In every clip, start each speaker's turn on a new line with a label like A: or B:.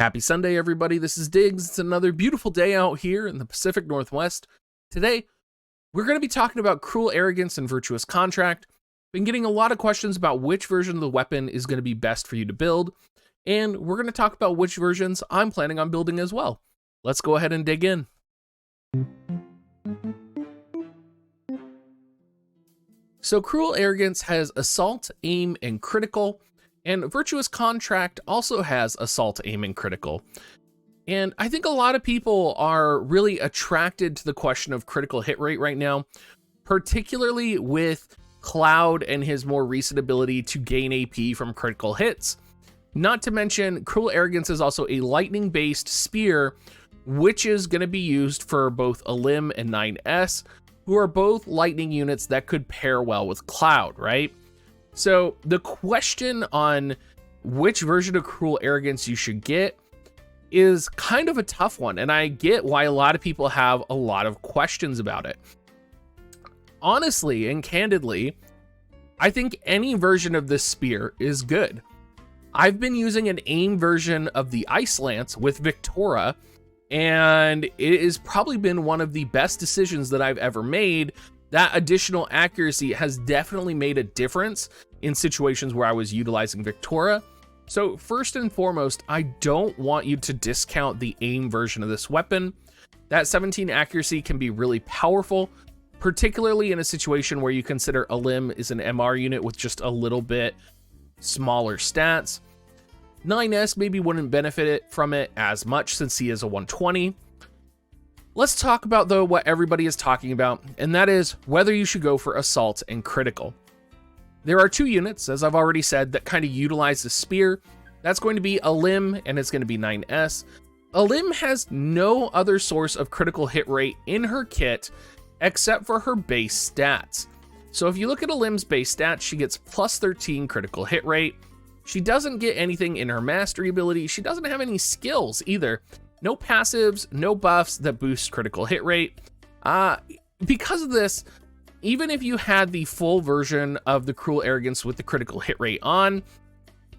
A: Happy Sunday, everybody. This is Diggs. It's another beautiful day out here in the Pacific Northwest. Today, we're going to be talking about Cruel Arrogance and Virtuous Contract. Been getting a lot of questions about which version of the weapon is going to be best for you to build, and we're going to talk about which versions I'm planning on building as well. Let's go ahead and dig in. So Cruel Arrogance has Assault, Aim, and Critical, and Virtuous Contract also has Assault, Aim, and Critical. And I think a lot of people are really attracted to the question of critical hit rate right now, particularly with Cloud and his more recent ability to gain AP from critical hits. Not to mention, Cruel Arrogance is also a lightning-based spear, which is going to be used for both Elim and 9S, who are both lightning units that could pair well with Cloud, right? So the question on which version of Cruel Arrogance you should get is kind of a tough one, and I get why a lot of people have a lot of questions about it. Honestly and candidly, I think any version of this spear is good. I've been using an aim version of the Ice Lance with Victora, and it has probably been one of the best decisions that I've ever made. That additional accuracy has definitely made a difference in situations where I was utilizing Victora. So first and foremost, I don't want you to discount the aim version of this weapon. That 17 accuracy can be really powerful, particularly in a situation where you consider Elim is an MR unit with just a little bit smaller stats. 9S maybe wouldn't benefit from it as much since he is a 120. Let's talk about, though, what everybody is talking about, and that is whether you should go for Assault and Critical. There are two units, as I've already said, that kind of utilize the spear. That's going to be Elim, and it's going to be 9S. Elim has no other source of critical hit rate in her kit except for her base stats. So if you look at Elim's base stats, she gets plus 13 critical hit rate. She doesn't get anything in her mastery ability. She doesn't have any skills either. No passives, no buffs that boost critical hit rate. Because of this, even if you had the full version of the Cruel Arrogance with the critical hit rate on,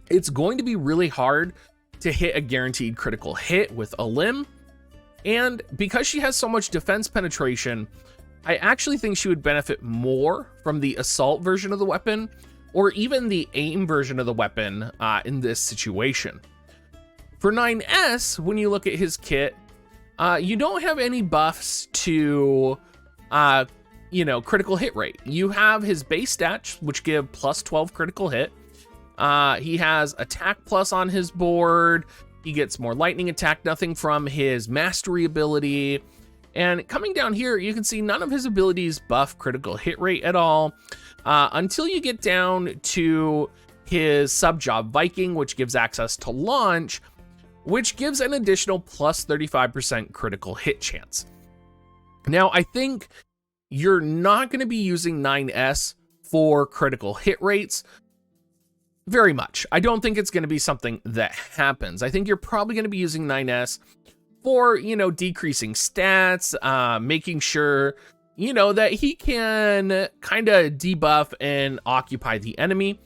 A: it's going to be really hard to hit a guaranteed critical hit with Elim. And because she has so much defense penetration, I actually think she would benefit more from the Assault version of the weapon, or even the Aim version of the weapon in this situation. For 9S, when you look at his kit, you don't have any buffs to, critical hit rate. You have his base stats, which give plus 12 critical hit. He has attack plus on his board. He gets more lightning attack, nothing from his mastery ability. And coming down here, you can see none of his abilities buff critical hit rate at all, until you get down to his sub-job Viking, which gives access to launch, which gives an additional plus 35% critical hit chance. Now, I think you're not going to be using 9S for critical hit rates very much. I don't think it's going to be something that happens. I think you're probably going to be using 9S for, decreasing stats, making sure, that he can kind of debuff and occupy the enemy.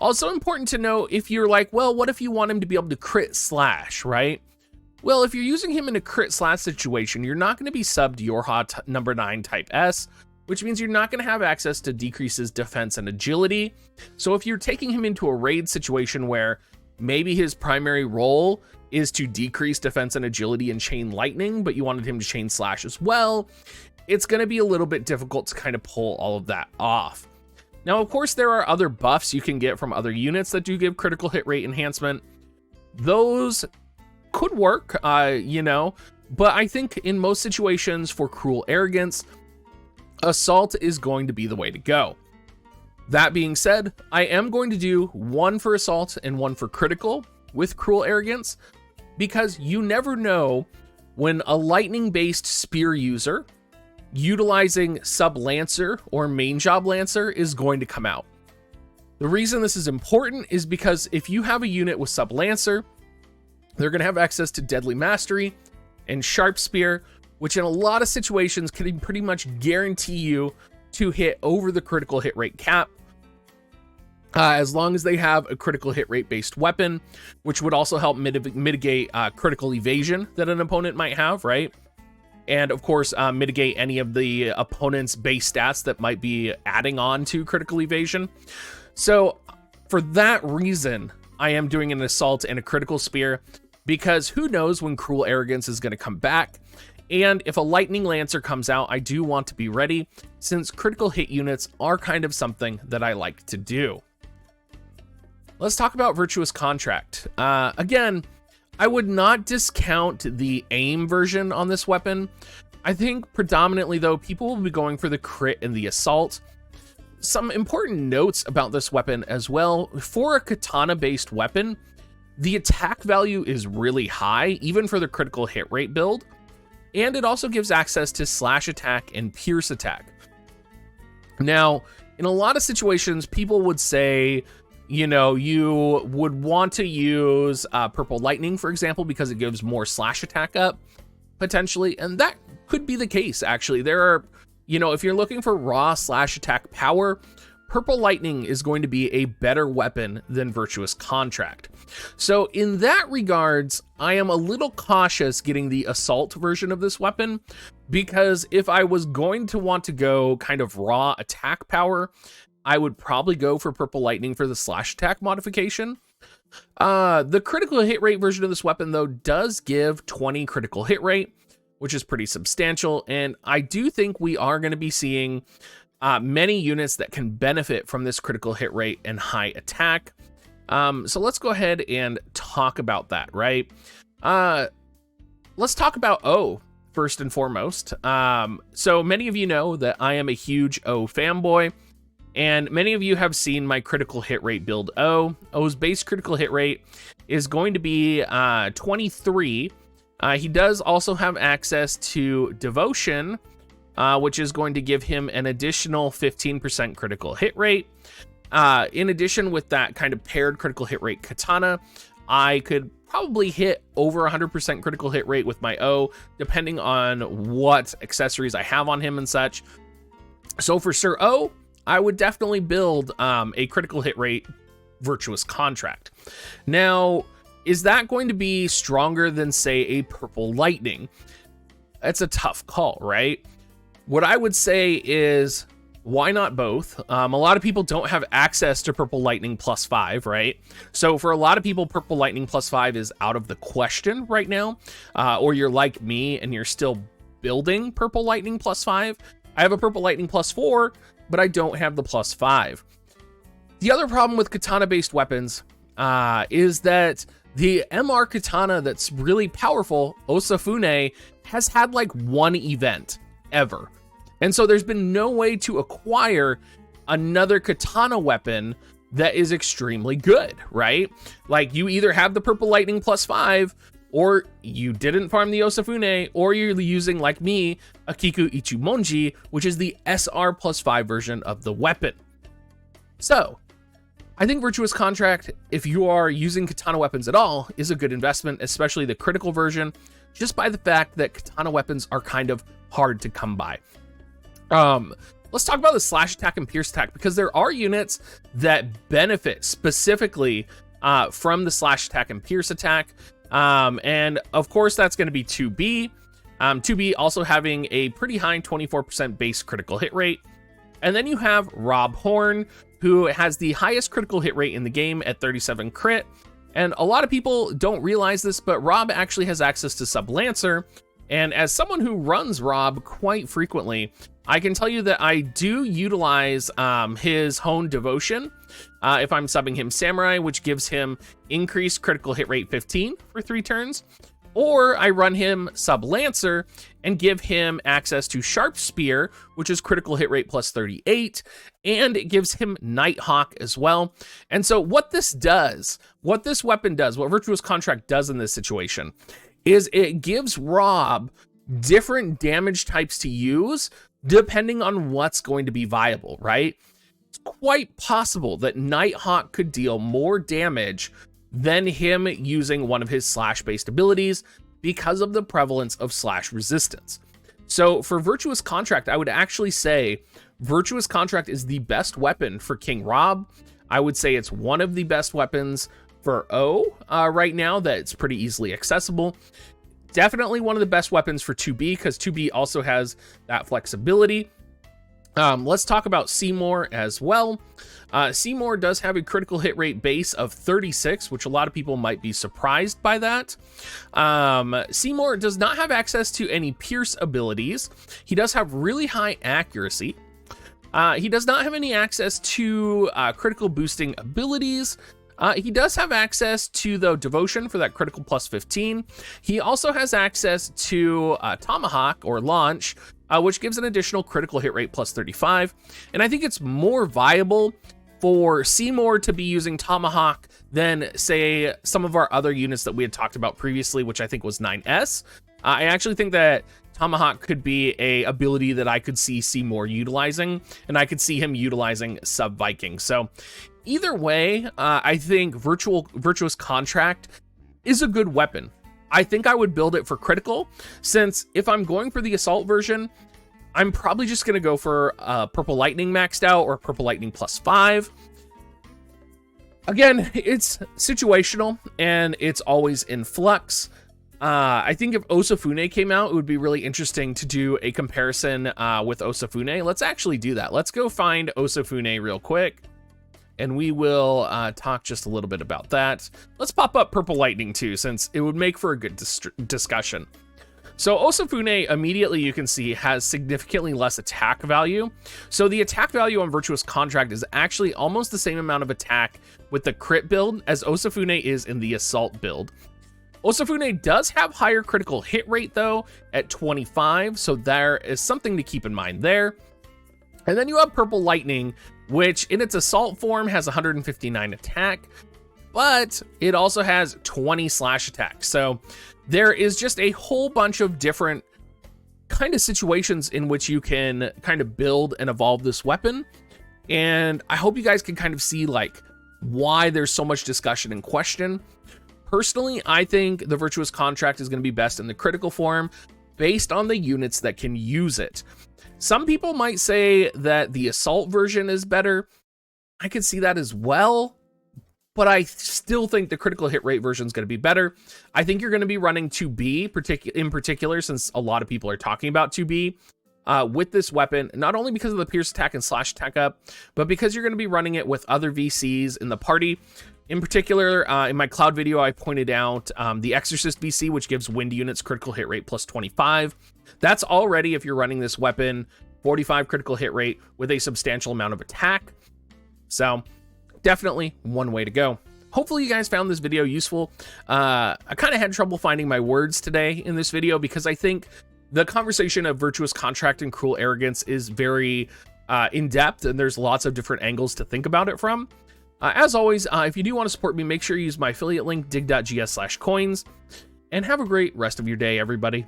A: Also important to note, if you're like, well, what if you want him to be able to crit slash, right? Well, if you're using him in a crit slash situation, you're not going to be subbed Yorha number 9 type S, which means you're not going to have access to decreases defense and agility. So if you're taking him into a raid situation where maybe his primary role is to decrease defense and agility and chain lightning, but you wanted him to chain slash as well, it's going to be a little bit difficult to kind of pull all of that off. Now, of course, there are other buffs you can get from other units that do give critical hit rate enhancement. Those could work, but I think in most situations for Cruel Arrogance, Assault is going to be the way to go. That being said, I am going to do one for Assault and one for Critical with Cruel Arrogance, because you never know when a lightning-based spear user utilizing Sub Lancer or Main Job Lancer is going to come out. The reason this is important is because if you have a unit with Sub Lancer, they're going to have access to Deadly Mastery and Sharp Spear, which in a lot of situations can pretty much guarantee you to hit over the critical hit rate cap. as long as they have a critical hit rate based weapon, which would also help mitigate critical evasion that an opponent might have, right? And of course, mitigate any of the opponent's base stats that might be adding on to critical evasion. So for that reason, I am doing an assault and a critical spear, because who knows when Cruel Arrogance is going to come back. And if a lightning lancer comes out, I do want to be ready, since critical hit units are kind of something that I like to do. Let's talk about Virtuous Contract. Again, I would not discount the aim version on this weapon. I think predominantly though, people will be going for the crit and the assault. Some important notes about this weapon as well. For a katana based weapon, the attack value is really high, even for the critical hit rate build. And it also gives access to slash attack and pierce attack. Now, in a lot of situations, people would say, you know, you would want to use Purple Lightning, for example, because it gives more slash attack up, potentially. And that could be the case, actually. There are, you know, if you're looking for raw slash attack power, Purple Lightning is going to be a better weapon than Virtuous Contract. So in that regards, I am a little cautious getting the assault version of this weapon, because if I was going to want to go kind of raw attack power, I would probably go for Purple Lightning for the slash attack modification. The critical hit rate version of this weapon, though, does give 20 critical hit rate, which is pretty substantial. And I do think we are going to be seeing many units that can benefit from this critical hit rate and high attack. So let's go ahead and talk about that, right? Let's talk about O first and foremost. So many of you know that I am a huge O fanboy, and many of you have seen my critical hit rate build O. O's base critical hit rate is going to be 23. He does also have access to Devotion, which is going to give him an additional 15% critical hit rate. In addition, with that kind of paired critical hit rate Katana, I could probably hit over 100% critical hit rate with my O, depending on what accessories I have on him and such. So for Sir O, I would definitely build a critical hit rate Virtuous Contract. Now, is that going to be stronger than, say, a Purple Lightning? That's a tough call, right? What I would say is, why not both? A lot of people don't have access to Purple Lightning +5, right? So for a lot of people, Purple Lightning +5 is out of the question right now. Or you're like me and you're still building Purple Lightning +5. I have a Purple Lightning +4, but I don't have the +5. The other problem with katana-based weapons is that the MR katana that's really powerful, Osafune, has had like one event ever. And so there's been no way to acquire another katana weapon that is extremely good, right? Like, you either have the Purple Lightning +5, or you didn't farm the Osafune, or you're using, like me, a Kiku Ichimonji, which is the SR +5 version of the weapon. So I think Virtuous Contract, if you are using katana weapons at all, is a good investment, especially the critical version, just by the fact that katana weapons are kind of hard to come by. Let's talk about the slash attack and pierce attack, because there are units that benefit specifically from the slash attack and pierce attack. And of course, that's going to be 2B. 2B also having a pretty high 24% base critical hit rate. And then you have Rob Horn, who has the highest critical hit rate in the game at 37 crit. And a lot of people don't realize this, but Rob actually has access to Sub Lancer. And as someone who runs Rob quite frequently, I can tell you that I do utilize his Honed Devotion if I'm subbing him Samurai, which gives him increased critical hit rate 15 for 3 turns. Or I run him Sub Lancer and give him access to Sharp Spear, which is critical hit rate +38, and it gives him Nighthawk as well. And so what this does, what this weapon does, what Virtuous Contract does in this situation, is it gives Rob different damage types to use depending on what's going to be viable, right? It's quite possible that Nighthawk could deal more damage than him using one of his slash-based abilities because of the prevalence of slash resistance. So for Virtuous Contract, I would actually say Virtuous Contract is the best weapon for King Rob. I would say it's one of the best weapons for O right now that's pretty easily accessible. Definitely one of the best weapons for 2B because 2B also has that flexibility. Let's talk about Seymour as well. Seymour does have a critical hit rate base of 36, which a lot of people might be surprised by that. Seymour does not have access to any pierce abilities. He does have really high accuracy. He does not have any access to critical boosting abilities. He does have access to, though, Devotion for that critical plus 15. He also has access to Tomahawk or Launch, which gives an additional critical hit rate plus 35. And I think it's more viable for Seymour to be using Tomahawk than, say, some of our other units that we had talked about previously, which I think was 9S. I actually think that Tomahawk could be a ability that I could see Seymour utilizing, and I could see him utilizing Sub-Viking. So either way, I think Virtuous Contract is a good weapon. I think I would build it for critical, since if I'm going for the assault version, I'm probably just going to go for Purple Lightning maxed out or Purple Lightning +5. Again, it's situational and it's always in flux. I think if Osafune came out, it would be really interesting to do a comparison with Osafune. Let's actually do that. Let's go find Osafune real quick, and we will talk just a little bit about that. Let's pop up Purple Lightning too, since it would make for a good discussion. So Osafune, immediately you can see, has significantly less attack value. So the attack value on Virtuous Contract is actually almost the same amount of attack with the crit build as Osafune is in the assault build. Osafune does have higher critical hit rate, though, at 25, so there is something to keep in mind there. And then you have Purple Lightning, which in its assault form has 159 attack, but it also has 20 slash attack. So there is just a whole bunch of different kind of situations in which you can kind of build and evolve this weapon. And I hope you guys can kind of see like why there's so much discussion and question. Personally, I think the Virtuous Contract is going to be best in the critical form based on the units that can use it. Some people might say that the assault version is better. I could see that as well, but I still think the critical hit rate version is going to be better. I think you're going to be running 2B in particular, since a lot of people are talking about 2B with this weapon, not only because of the pierce attack and slash attack up, but because you're going to be running it with other VCs in the party. In particular, in my cloud video, I pointed out the Exorcist VC, which gives wind units critical hit rate plus 25. That's already, if you're running this weapon, 45 critical hit rate with a substantial amount of attack. So definitely one way to go. Hopefully you guys found this video useful. I kind of had trouble finding my words today in this video because I think the conversation of Virtuous Contract and Cruel Arrogance is very in-depth, and there's lots of different angles to think about it from. As always, if you do want to support me, make sure you use my affiliate link, dig.gs/coins, and have a great rest of your day, everybody.